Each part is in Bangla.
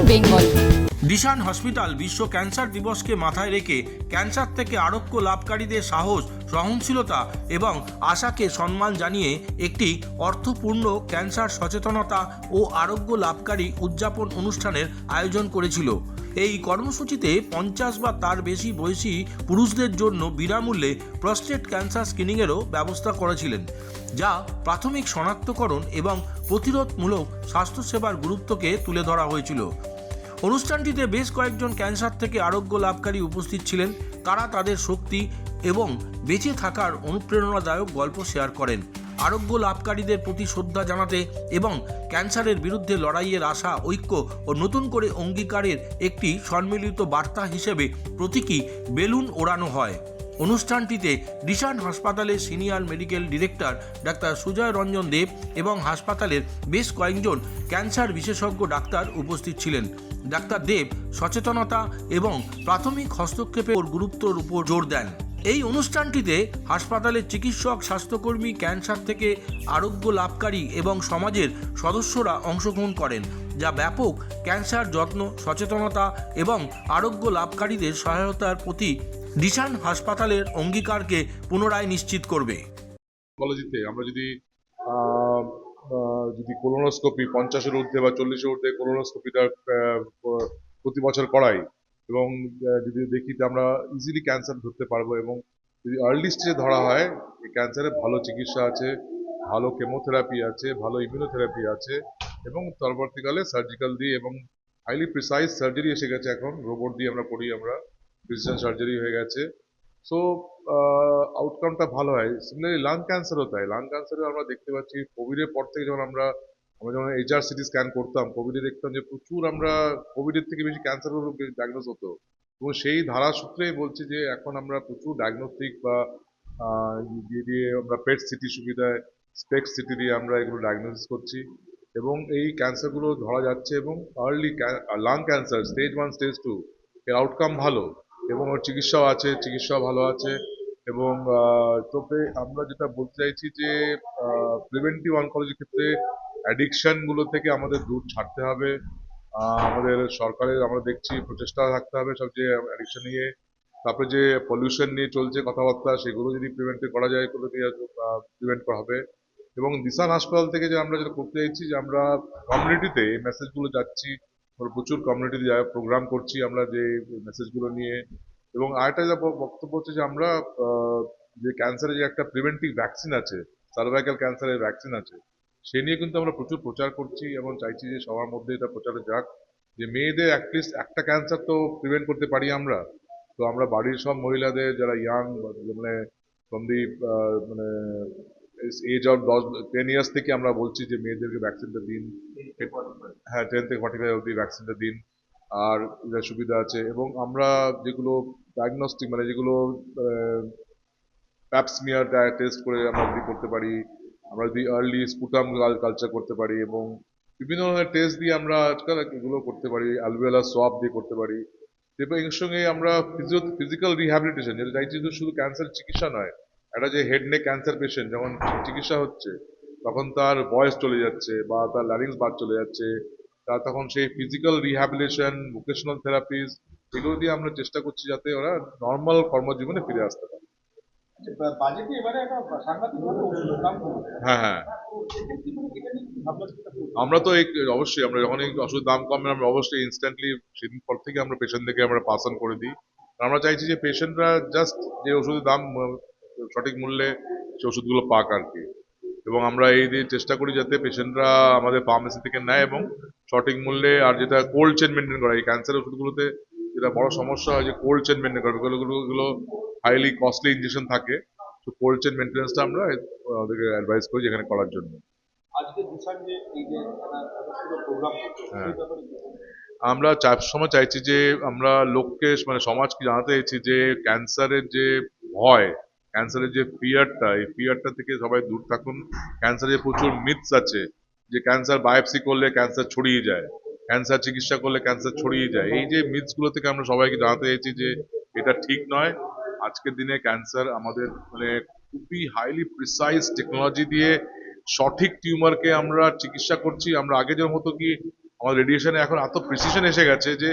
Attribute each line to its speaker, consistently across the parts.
Speaker 1: বেঙ্গল।
Speaker 2: দিশান হসপিটাল বিশ্ব ক্যান্সার দিবসকে মাথায় রেখে ক্যান্সার থেকে আরোগ্য লাভকারীদের সাহস, সহনশীলতা এবং আশাকে সম্মান জানিয়ে একটি অর্থপূর্ণ ক্যান্সার সচেতনতা ও আরোগ্য লাভকারী উদযাপন অনুষ্ঠানের আয়োজন করেছিল। এই কর্মসূচিতে 50 বা তার বেশি বয়সী পুরুষদের জন্য বিনামূল্যে প্রস্টেট ক্যান্সার স্ক্রিনিংয়েরও ব্যবস্থা করেছিলেন, যা প্রাথমিক শনাক্তকরণ এবং প্রতিরোধমূলক স্বাস্থ্যসেবার গুরুত্বকে তুলে ধরা হয়েছিল। অনুষ্ঠানটিতে বেশ কয়েকজন ক্যান্সার থেকে আরোগ্য লাভকারী উপস্থিত ছিলেন। তারা তাদের শক্তি এবং বেঁচে থাকার অনুপ্রেরণাদায়ক গল্প শেয়ার করেন। আরোগ্য লাভকারীদের প্রতি শ্রদ্ধা জানাতে এবং ক্যান্সারের বিরুদ্ধে লড়াইয়ের আশা, ঐক্য ও নতুন করে অঙ্গীকারের একটি সম্মিলিত বার্তা হিসেবে প্রতীকী বেলুন ওড়ানো হয়। অনুষ্ঠানটিতে দিশান হাসপাতালের সিনিয়র মেডিকেল ডিরেক্টর ডাক্তার সুজয় রঞ্জন দেব এবং হাসপাতালের বেশ কয়েকজন ক্যান্সার বিশেষজ্ঞ ডাক্তার উপস্থিত ছিলেন। ডাক্তার দেব সচেতনতা এবং প্রাথমিক হস্তক্ষেপের গুরুত্বের উপর জোর দেন। এই অনুষ্ঠানটিতে হাসপাতালের চিকিৎসক, স্বাস্থ্যকর্মী, ক্যান্সার থেকে আরোগ্য লাভকারী এবং সমাজের সদস্যরা অংশগ্রহণ করেন, যা ব্যাপক ক্যান্সার যত্ন, সচেতনতা এবং আরোগ্য লাভকারীদের সহায়তার প্রতি দিশান হাসপাতালের অঙ্গীকারকে পুনরায় নিশ্চিত করবে।
Speaker 3: আমরা যদি কোলোনোস্কোপি 50-এর ঊর্ধ্বে বা 40-এর ঊর্ধ্বে কোলোনোস্কোপিটা প্রতি বছর করাই এবং যদি দেখি যে আমরা ইজিলি ক্যান্সার ধরতে পারবো এবং যদি আর্লি স্টেজে ধরা হয়, এই ক্যান্সারের ভালো চিকিৎসা আছে, ভালো কেমোথেরাপি আছে, ভালো ইমিউনোথেরাপি আছে এবং পরবর্তীকালে সার্জিক্যাল দিয়ে এবং হাইলি প্রিসাইজ সার্জারি এসে গেছে, এখন রোবট দিয়ে আমরা করি, আমরা প্রিসিশন সার্জারি হয়ে গেছে। সো আউটকামটা ভালো হয়। সিমিলারলি লাং ক্যান্সারও তাই। লাং ক্যান্সারে আমরা দেখতে পাচ্ছি কোভিডের পর থেকে যখন আমরা যখন HRCT স্ক্যান করতাম, কোভিডে দেখতাম যে প্রচুর আমরা কোভিডের থেকে বেশি ক্যান্সার ডায়াগনোস হতো এবং সেই ধারা সূত্রেই বলছি যে এখন আমরা প্রচুর ডায়াগনস্টিক বা দিয়ে আমরা পেট সিটি সুবিধায় স্পেক্স সিটি দিয়ে আমরা এগুলো ডায়াগনোসিস করছি এবং এই ক্যান্সারগুলো ধরা যাচ্ছে এবং early lung cancer stage 1, stage 2 এর আউটকাম ভালো এবং ওর চিকিৎসাও আছে, চিকিৎসাও ভালো আছে এবং তবে আমরা যেটা বলতে চাইছি যে প্রিভেন্টিভ অনকোলজির ক্ষেত্রে অ্যাডিকশনগুলো থেকে আমাদের দূর ছাড়তে হবে। আমাদের সরকারের আমরা দেখছি প্রচেষ্টা থাকতে হবে সব যে অ্যাডিকশন নিয়ে, তারপরে যে পলিউশন নিয়ে চলছে কথাবার্তা, সেগুলো যদি প্রিভেন্ট করা যায়, প্রিভেন্ট করা হবে এবং দিশান হাসপাতাল থেকে যে আমরা যেটা করতে চাইছি যে আমরা কমিউনিটিতে এই মেসেজগুলো যাচ্ছি, প্রচুর কমিউনিটিতে প্রোগ্রাম করছি আমরা যে মেসেজগুলো নিয়ে এবং আরেকটা যেটা বক্তব্য হচ্ছে যে আমরা যে ক্যান্সারের যে একটা প্রিভেন্টিভ ভ্যাকসিন আছে, সার্ভাইকাল ক্যান্সারের ভ্যাকসিন আছে, সে নিয়ে কিন্তু আমরা প্রচুর প্রচার করছি এবং চাইছি যে সবার মধ্যে এটা প্রচারে যাক যে মেয়েদের অ্যাটলিস্ট একটা ক্যান্সার তো প্রিভেন্ট করতে পারি আমরা। তো আমরা বাড়ির সব মহিলাদের যারা ইয়াং মানে ফ্রম দি মানে এজ অফ 10 ইয়ার্স থেকে আমরা বলছি যে মেয়েদেরকে ভ্যাকসিনটা দিন, হ্যাঁ 10 থেকে 45 অব্দি ভ্যাকসিনটা দিন, আর এটার সুবিধা আছে এবং আমরা যেগুলো ডায়াগনস্টিক মানে যেগুলো প্যাপসমিয়ার টেস্ট করে আমরা যদি করতে পারি, আমরা যদি আর্লি স্পুটাম কালচার করতে পারি এবং বিভিন্ন ধরনের টেস্ট দিয়ে আমরা আজকাল এগুলো করতে পারি, অ্যালভিওলার সোয়াব দিয়ে করতে পারি এবং এর সঙ্গে আমরা ফিজিক্যাল রিহ্যাবিলিটেশন যেটা চাইছি, শুধু ক্যান্সার চিকিৎসা নয়, একটা যে হেড নেক ক্যান্সার পেশেন্ট যখন চিকিৎসা হচ্ছে তখন তার ভয়েস চলে যাচ্ছে বা তার ল্যারিংস বাদ চলে যাচ্ছে, তার তখন সেই ফিজিক্যাল রিহ্যাবিলিটেশন, ভোকেশনাল থেরাপিস, এগুলো দিয়ে আমরা চেষ্টা করছি যাতে ওরা নর্মাল কর্মজীবনে ফিরে আসতে পারে। হ্যাঁ হ্যাঁ, আমরা তো অবশ্যই আমরা যখন এই ওষুধের দাম কমে আমরা অবশ্যই ইনস্ট্যান্টলি সেদিন পর থেকে আমরা পেশেন্টদেরকে আমরা পাস অন করে দিই। আমরা চাইছি যে পেশেন্টরা জাস্ট যে ওষুধের দাম সঠিক মূল্যে সে ওষুধগুলো পাক আর কি, এবং আমরা এই দিয়ে চেষ্টা করি যাতে পেশেন্টরা আমাদের ফার্মেসি থেকে নেয় এবং সঠিক মূল্যে, আর যেটা কোল্ড চেন মেনটেন করা, এই ক্যান্সার ওষুধগুলোতে যেটা বড় সমস্যা হয় যে কোল্ড চেন মেনটেন করা, এগুলো হাইলি কস্টলি ইনজেকশন থাকে, তো কোল্ড চেন মেনটেন্যান্সটা আমরা ওদেরকে অ্যাডভাইস করি যেখানে করার জন্য। আমরা সময় চাইছি যে আমরা লোককে মানে সমাজকে জানাতে চাইছি যে ক্যান্সারের যে ভয়, ক্যান্সারের যে ফিয়ারটা, এই ফিয়ারটা থেকে সবাই দূর থাকুন। ক্যান্সারে প্রচুর মিথস আছে যে ক্যান্সার বায়োপসি করলে ক্যান্সার ছড়িয়ে যায়, ক্যান্সার চিকিৎসা করলে ক্যান্সার ছড়িয়ে যায়, এই যে মিথস গুলো থেকে আমরা সবাইকে জানাতে চাইছি যে এটা ঠিক নয়। আজকের দিনে ক্যান্সার আমাদের মানে খুবই হাইলি প্রিসাইজ টেকনোলজি দিয়ে সঠিক টিউমারকে আমরা চিকিৎসা করছি। আমরা আগে যেমন হতো কি আমাদের রেডিয়েশনে এখন এত প্রিসিশন এসে গেছে যে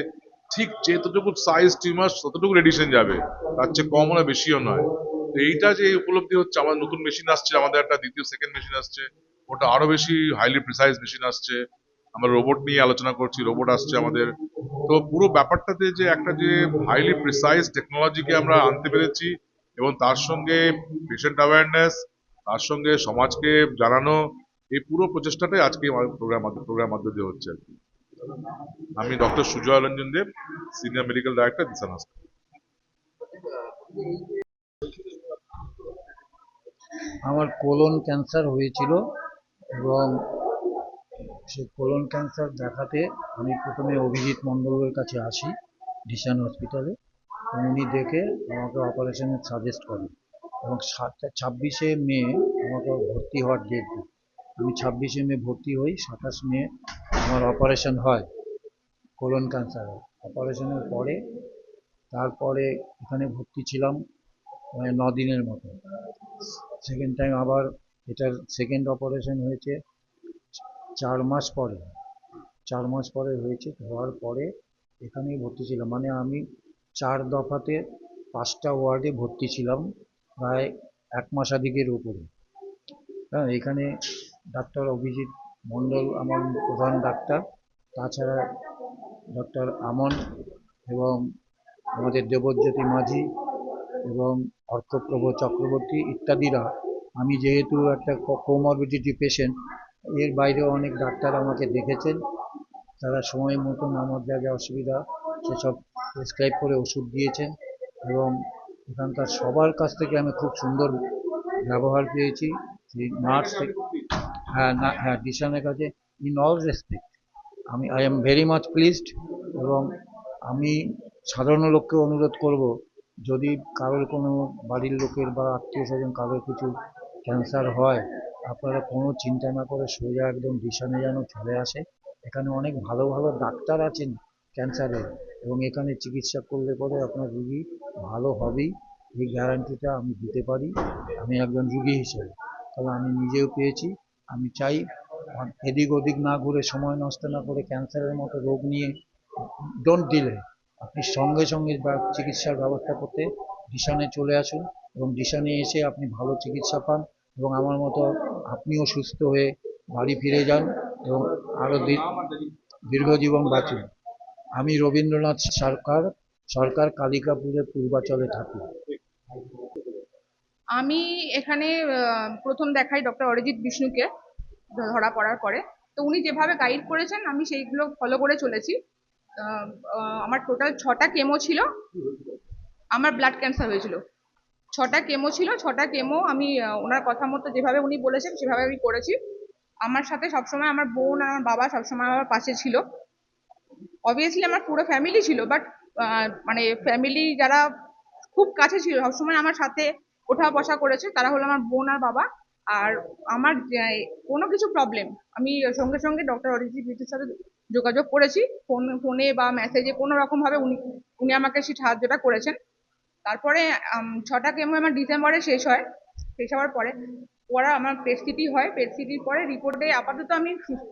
Speaker 3: ঠিক যতটুকু সাইজ টিউমার ততটুকু রেডিয়েশন যাবে, তার চেয়ে কম না বেশিও নয়। তো এইটা যে উপলব্ধি হচ্ছে, আমার নতুন মেশিন আসছে, আমাদের একটা দ্বিতীয় সেকেন্ড মেশিন আসছে, ওটা আরো বেশি হাইলি প্রিসাইজ মেশিন আসছে। আমরা রোবট নিয়ে আলোচনা করছি, রোবট আসছে আমাদের। তো পুরো ব্যাপারটাতে যে একটা যে হাইলি প্রিসাইজ টেকনোলজিকে আমরা আনতে পেরেছি, এবং তার সঙ্গে পেশেন্ট অ্যাওয়ারনেস, তার সঙ্গে সমাজকে জানানো, এই পুরো প্রচেষ্টাটাই আজকে প্রোগ্রাম মধ্য দিয়ে হচ্ছে আর কি। আমি doctor Sujoy Ranjan Deb, senior medical director, Dishan hospital.
Speaker 1: আমার কোলন ক্যান্সার হয়েছিল এবং সেই কোলন ক্যান্সার দেখাতে আমি প্রথমে অভিজিৎ মণ্ডলের কাছে আসি ডিসান হসপিটালে। উনি দেখে আমাকে অপারেশনের সাজেস্ট করেন এবং 26শে মে আমাকে ভর্তি হওয়ার ডেট দেন। আমি 26শে মে ভর্তি হই, 27শে মে আমার অপারেশন হয় কোলন ক্যান্সারে। অপারেশনের পরে তারপরে এখানে ভর্তি ছিলাম 9 দিনের মতো। সেকেন্ড টাইম আবার এটার সেকেন্ড অপারেশন হয়েছে 4 মাস পরে। 4 মাস পরে হয়েছে, হওয়ার পরে এখানেই ভর্তি ছিলাম। মানে আমি 4 দফাতে 5টা ওয়ার্ডে ভর্তি ছিলাম প্রায় 1 মাসাধিকের উপরে। হ্যাঁ, এখানে ডাক্তার অভিজিৎ মণ্ডল আমার প্রধান ডাক্তার, তাছাড়া ডক্টর আমন এবং আমাদের দেবজ্যোতি মাঝি এবং অর্কপ্রভ চক্রবর্তী ইত্যাদিরা। আমি যেহেতু একটা কোমরবিডিটি পেশেন্ট, এর বাইরেও অনেক ডাক্তার আমাকে দেখেছেন। তারা সময় মতন আমার যা যা অসুবিধা সেসব প্রেসক্রাইব করে ওষুধ দিয়েছেন এবং এখানকার সবার কাছ থেকে আমি খুব সুন্দর ব্যবহার পেয়েছি। সেই নার্স থেকে, হ্যাঁ ডিসানের কাছে, in all respect I am very much pleased. এবং আমি সাধারণ লোককে অনুরোধ করব, যদি কারোর কোনো বাড়ির লোকের বা আত্মীয় স্বজন কারোর কিছু ক্যান্সার হয়, আপনারা কোনো চিন্তা না করে সোজা একদম ডিসানে যেন চলে আসে। এখানে অনেক ভালো ভালো ডাক্তার আছেন ক্যান্সারের, এবং এখানে চিকিৎসা করলে পরে আপনার রুগী ভালো হবেই, এই গ্যারান্টিটা আমি দিতে পারি আমি একজন রুগী হিসেবে। তবে আমি নিজেও পেয়েছি। আমি চাই এদিক ওদিক না ঘুরে, সময় নষ্ট না করে, ক্যান্সারের মতো রোগ নিয়ে ডোন্ট ডিলে, আপনি সঙ্গে সঙ্গে চিকিৎসার ব্যবস্থা করতে ডিসানে চলে আসুন এবং ডিসানে এসে আপনি ভালো চিকিৎসা পান এবং আমার মতো আপনিও সুস্থ হয়ে বাড়ি ফিরে যান এবং আরও দীর্ঘ জীবন বাঁচুন। আমি রবীন্দ্রনাথ সরকার কালিকাপুরের পূর্বাচলে থাকি।
Speaker 4: আমি এখানে প্রথম দেখাই ডক্টর অরিজিৎ বিষ্ণুকে ধরা পড়ার পরে। তো উনি যেভাবে গাইড করেছেন আমি সেইগুলো ফলো করে চলেছি। আমার টোটাল 6টা কেমো ছিল। আমার ব্লাড ক্যান্সার হয়েছিল, 6টা কেমো ছিল। 6টা কেমো আমি ওনার কথা মতো যেভাবে উনি বলেছেন সেভাবে আমি করেছি। আমার সাথে সবসময় আমার বোন আর আমার বাবা সবসময় আমার পাশে ছিল। অবভিয়াসলি আমার পুরো ফ্যামিলি ছিল, বাট মানে ফ্যামিলি যারা খুব কাছে ছিল সবসময় আমার সাথে ওঠা বসা করেছে তারা হলো আমার বোন আর বাবা। আর আমার কোনো কিছু প্রবলেম আমি সঙ্গে সঙ্গে ডক্টর অরিজিৎ বিটুর সাথে যোগাযোগ করেছি, ফোনে বা মেসেজে কোনো রকম ভাবে উনি আমাকে সেই সাহায্যটা করেছেন। তারপরে 6টা কেমো আমার ডিসেম্বরে শেষ হয়। শেষ হওয়ার পরে আমার পেট সিটি হয়। পেট সিটির পরে রিপোর্টে আপাতত আমি সুস্থ।